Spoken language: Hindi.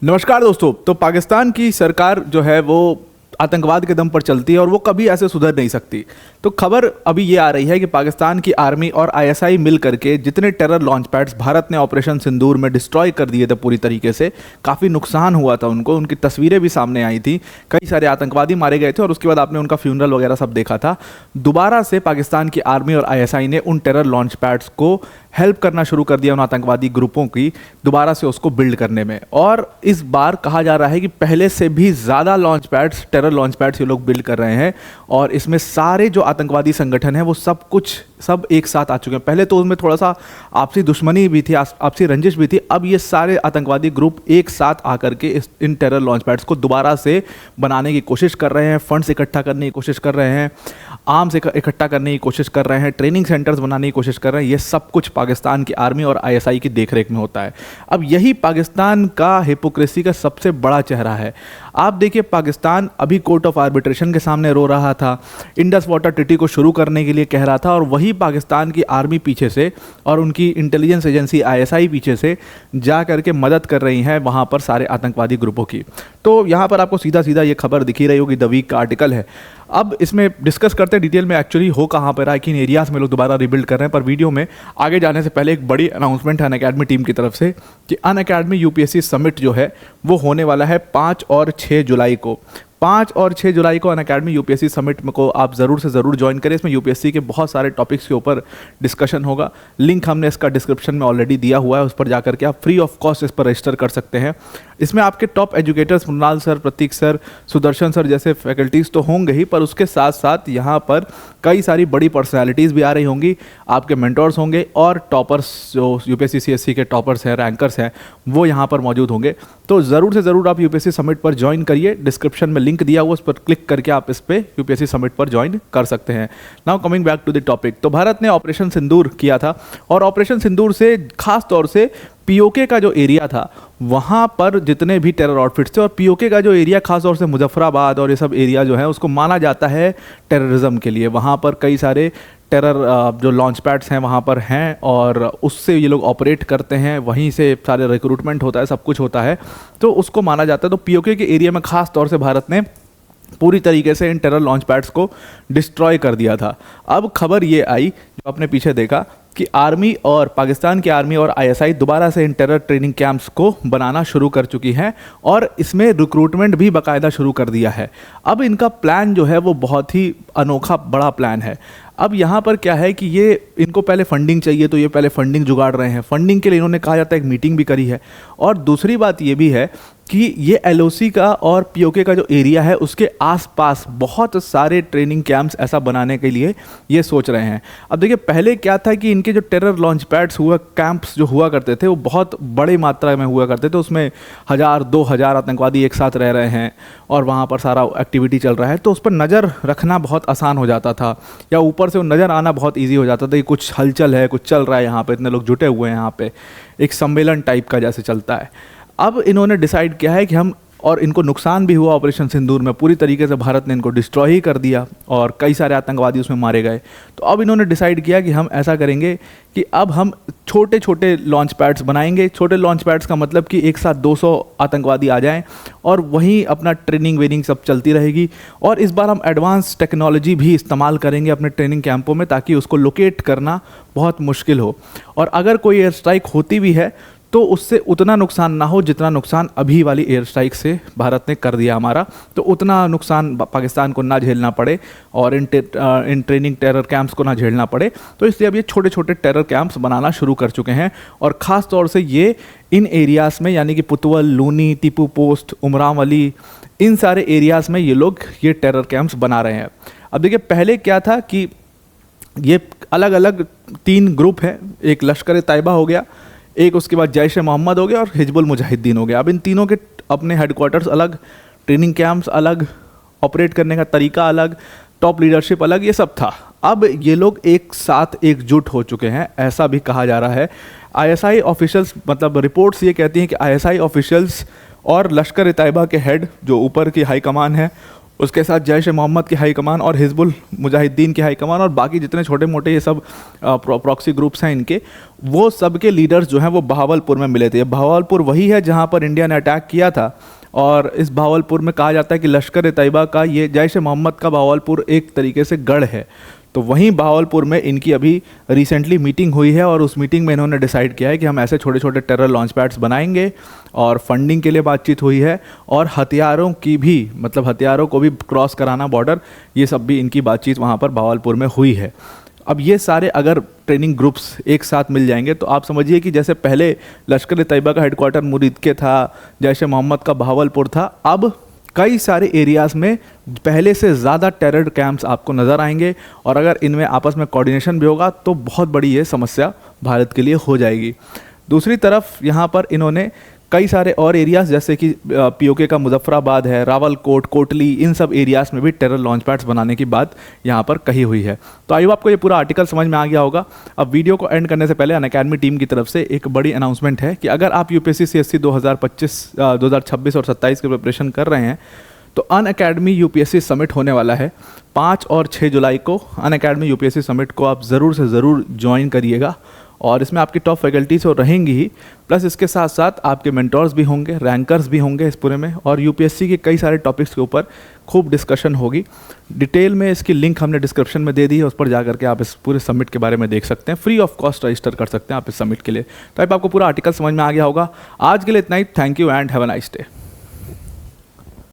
नमस्कार दोस्तों। तो पाकिस्तान की सरकार जो है वो आतंकवाद के दम पर चलती है और वो कभी ऐसे सुधर नहीं सकती। तो खबर अभी ये आ रही है कि पाकिस्तान की आर्मी और आईएसआई मिल करके जितने टेरर लॉन्च पैड्स भारत ने ऑपरेशन सिंदूर में डिस्ट्रॉय कर दिए थे पूरी तरीके से, काफ़ी नुकसान हुआ था उनको, उनकी तस्वीरें भी सामने आई थी, कई सारे आतंकवादी मारे गए थे और उसके बाद आपने उनका फ्यूनरल वगैरह सब देखा था। दोबारा से पाकिस्तान की आर्मी और आईएसआई ने उन टेरर लॉन्च पैड्स को हेल्प करना शुरू कर दिया, उन आतंकवादी ग्रुपों की दोबारा से उसको बिल्ड करने में। और इस बार कहा जा रहा है कि पहले से भी ज़्यादा launch pads, terror launch pads ये लोग बिल्ड कर रहे हैं और इसमें सारे जो आतंकवादी संगठन है वो सब एक साथ आ चुके हैं। पहले तो उसमें थोड़ा सा आपसी दुश्मनी भी थी, आपसी रंजिश भी थी, अब ये सारे आतंकवादी ग्रुप एक साथ आकर के इन टेरर लॉन्च पैड्स को दोबारा से बनाने की कोशिश कर रहे हैं, फंड्स इकट्ठा करने की कोशिश कर रहे हैं, आर्म्स इकट्ठा करने की कोशिश कर रहे हैं, ट्रेनिंग सेंटर्स बनाने की कोशिश कर रहे हैं। ये सब कुछ पाकिस्तान की आर्मी और आईएसआई की देखरेख में होता है। अब यही पाकिस्तान का हिपोक्रेसी का सबसे बड़ा चेहरा है। आप देखिए, पाकिस्तान अभी कोर्ट ऑफ आर्बिट्रेशन के सामने रो रहा था, इंडस वाटर ट्रीटी को शुरू करने के लिए कह रहा था, और वही पाकिस्तान की आर्मी पीछे से और उनकी इंटेलिजेंस एजेंसी आईएसआई पीछे से जा करके मदद कर रही है वहाँ पर सारे आतंकवादी ग्रुपों की। तो यहाँ पर आपको सीधा सीधा ये खबर दिखी रही होगी, द वीक का आर्टिकल है। अब इसमें डिस्कस करते हैं डिटेल में एक्चुअली हो कहाँ पर रहा है, किन एरियाज़ में लोग दोबारा रिबिल्ड कर रहे हैं। पर वीडियो में आगे जाने से पहले एक बड़ी अनाउंसमेंट है अनअकैडमी टीम की तरफ से कि अनअकैडमी यूपीएससी समिट जो है वो होने वाला है 5 और 6 जुलाई को। 5 और 6 जुलाई को अनअकैडमी यूपीएससी समिट में को आप ज़रूर से ज़रूर ज्वाइन करें। इसमें यूपीएससी के बहुत सारे टॉपिक्स के ऊपर डिस्कशन होगा। लिंक हमने इसका डिस्क्रिप्शन में ऑलरेडी दिया हुआ है, उस पर जाकर के आप फ्री ऑफ कॉस्ट इस पर रजिस्टर कर सकते हैं। इसमें आपके टॉप एजुकेटर्स मृणाल सर, प्रतीक सर, सुदर्शन सर जैसे फैकल्टीज़ तो होंगे ही, पर उसके साथ साथ यहाँ पर कई सारी बड़ी पर्सनैलिटीज़ भी आ रही होंगी, आपके मेंटोर्स होंगे और टॉपर्स जो यूपीएससी सीएससी के टॉपर्स हैं, रैंकर्स हैं, वो यहाँ पर मौजूद होंगे। तो ज़रूर से ज़रूर आप यूपीएससी समिट पर ज्वाइन करिए। डिस्क्रिप्शन में लिंक दिया हुआ, उस पर क्लिक करके आप इस पे यूपीएससी समिट पर ज्वाइन कर सकते हैं। Now coming back to the topic, तो भारत ने ऑपरेशन सिंदूर किया था और ऑपरेशन सिंदूर से खास तौर से पीओके का जो एरिया था वहाँ पर जितने भी टेरर आउटफिट्स थे, और पीओके का जो एरिया खास तौर से मुजफ्फराबाद और ये सब एरिया जो है उसको माना जाता है टेररिज्म के लिए। वहाँ पर कई सारे टेरर जो लॉन्च पैड्स हैं वहाँ पर हैं और उससे ये लोग ऑपरेट करते हैं, वहीं से सारे रिक्रूटमेंट होता है, सब कुछ होता है, तो उसको माना जाता है। तो पीओके के एरिया में खास तौर से भारत ने पूरी तरीके से इन टेरर लॉन्च पैड्स को डिस्ट्रॉय कर दिया था। अब खबर ये आई, जो आपने पीछे देखा, कि आर्मी और पाकिस्तान की आर्मी और आईएसआई दोबारा से इन टेरर ट्रेनिंग कैंप्स को बनाना शुरू कर चुकी हैं और इसमें रिक्रूटमेंट भी बाकायदा शुरू कर दिया है। अब इनका प्लान जो है वो बहुत ही अनोखा बड़ा प्लान है। अब यहाँ पर क्या है कि ये इनको पहले फंडिंग चाहिए, तो ये पहले फंडिंग जुगाड़ रहे हैं। फंडिंग के लिए इन्होंने कहा जाता है एक मीटिंग भी करी है, और दूसरी बात ये भी है कि ये एलओसी का और पीओके का जो एरिया है उसके आसपास बहुत सारे ट्रेनिंग कैंप्स ऐसा बनाने के लिए ये सोच रहे हैं। अब देखिए, पहले क्या था कि इनके जो टेरर लॉन्च पैड्स हुआ, कैंप्स जो हुआ करते थे, वो बहुत बड़ी मात्रा में हुआ करते थे। उसमें 1000-2000 आतंकवादी एक साथ रह रहे हैं और वहाँ पर सारा एक्टिविटी चल रहा है, तो उस पर नज़र रखना बहुत आसान हो जाता था, या ऊपर से नज़र आना बहुत ईजी हो जाता था कि कुछ हलचल है, कुछ चल रहा है, यहाँ पर इतने लोग जुटे हुए हैं, यहाँ पर एक सम्मेलन टाइप का जैसे चलता है। अब इन्होंने डिसाइड किया है कि हम, और इनको नुकसान भी हुआ ऑपरेशन सिंदूर में, पूरी तरीके से भारत ने इनको डिस्ट्रॉय ही कर दिया और कई सारे आतंकवादी उसमें मारे गए। तो अब इन्होंने डिसाइड किया कि हम ऐसा करेंगे कि अब हम छोटे छोटे लॉन्च पैड्स बनाएंगे। छोटे लॉन्च पैड्स का मतलब कि एक साथ 200 आतंकवादी आ जाएं और वहीं अपना ट्रेनिंग वेनिंग सब चलती रहेगी। और इस बार हम एडवांस टेक्नोलॉजी भी इस्तेमाल करेंगे अपने ट्रेनिंग कैंपों में, ताकि उसको लोकेट करना बहुत मुश्किल हो, और अगर कोई एयर स्ट्राइक होती भी है तो उससे उतना नुकसान ना हो जितना नुकसान अभी वाली एयर स्ट्राइक से भारत ने कर दिया हमारा। तो उतना नुकसान पाकिस्तान को ना झेलना पड़े और इन ट्रेनिंग टेरर कैंप्स को ना झेलना पड़े, तो इसलिए अब ये छोटे छोटे टेरर कैंप्स बनाना शुरू कर चुके हैं। और ख़ास तौर से ये इन एरियाज़ में, यानी कि पुतवल, लूनी, टीपू पोस्ट, उमराम अली, इन सारे एरियाज़ में ये लोग ये टेरर कैंप्स बना रहे हैं। अब देखिए, पहले क्या था कि ये अलग अलग 3 ग्रुप हैं, एक लश्कर तैयबा हो गया, एक उसके बाद जैश ए मोहम्मद हो गया और हिजबुल मुजाहिदीन हो गया। अब इन तीनों के अपने हेडक्वार्टर्स अलग, ट्रेनिंग कैंप्स अलग, ऑपरेट करने का तरीका अलग, टॉप लीडरशिप अलग, ये सब था। अब ये लोग एक साथ एकजुट हो चुके हैं, ऐसा भी कहा जा रहा है। आईएसआई ऑफिशियल्स, मतलब रिपोर्ट्स ये कहती हैं कि आईएसआई ऑफिशियल्स और लश्कर ए तैयबा के हेड, जो ऊपर की हाई कमान है, उसके साथ जैश ए मोहम्मद की हाई कमान और हिजबुल मुजाहिदीन की हाई कमान और बाकी जितने छोटे मोटे ये सब प्रॉक्सी ग्रुप्स हैं इनके, वो सब के लीडर्स जो हैं वो बहावलपुर में मिले थे। बहावलपुर वही है जहाँ पर इंडिया ने अटैक किया था, और इस बहावलपुर में कहा जाता है कि लश्कर ए तैयबा का, ये जैश ए मोहम्मद का बहावलपुर एक तरीके से गढ़ है। तो वहीं बहावलपुर में इनकी अभी रिसेंटली मीटिंग हुई है, और उस मीटिंग में इन्होंने डिसाइड किया है कि हम ऐसे छोटे छोटे टेरर लॉन्च पैड्स बनाएंगे, और फंडिंग के लिए बातचीत हुई है, और हथियारों की भी, मतलब हथियारों को भी क्रॉस कराना बॉर्डर, ये सब भी इनकी बातचीत वहाँ पर बहावलपुर में हुई है। अब ये सारे अगर ट्रेनिंग ग्रुप्स एक साथ मिल जाएंगे तो आप समझिए कि जैसे पहले लश्कर ए तैयबा का हेडक्वार्टर मुरीद के था, जैश ए मोहम्मद का बहावलपुर था, अब कई सारे एरियाज़ में पहले से ज़्यादा टेरर कैंप्स आपको नज़र आएंगे, और अगर इनमें आपस में कोऑर्डिनेशन भी होगा तो बहुत बड़ी ये समस्या भारत के लिए हो जाएगी। दूसरी तरफ यहाँ पर इन्होंने कई सारे और एरियाज़ जैसे कि पीओके का मुजफ्फराबाद है, रावलकोट, कोटली, इन सब एरियाज़ में भी टेरर लॉन्च पैड्स बनाने की बात यहाँ पर कही हुई है। तो आई होप आपको ये पूरा आर्टिकल समझ में आ गया होगा। अब वीडियो को एंड करने से पहले अनअकैडमी टीम की तरफ से एक बड़ी अनाउंसमेंट है कि अगर आप यूपीएससी सीएससी 2026 और 27 की प्रिपरेशन कर रहे हैं तो अनअकैडमी यूपीएससी समिट होने वाला है 5 और 6 जुलाई को। अनअकैडमी यूपीएससी समिट को आप ज़रूर से ज़रूर ज्वाइन करिएगा, और इसमें आपकी टॉप फैकल्टीज तो रहेंगी ही, प्लस इसके साथ साथ आपके मेंटोर्स भी होंगे, रैंकर्स भी होंगे इस पूरे में, और यूपीएससी के कई सारे टॉपिक्स के ऊपर खूब डिस्कशन होगी। डिटेल में इसकी लिंक हमने डिस्क्रिप्शन में दे दी है, उस पर जा करके आप इस पूरे समिट के बारे में देख सकते हैं। फ्री ऑफ कॉस्ट रजिस्टर कर सकते हैं आप इस समिट के लिए। तो अब आपको पूरा आर्टिकल समझ में आ गया होगा। आज के लिए इतना ही। Thank you and have a nice day.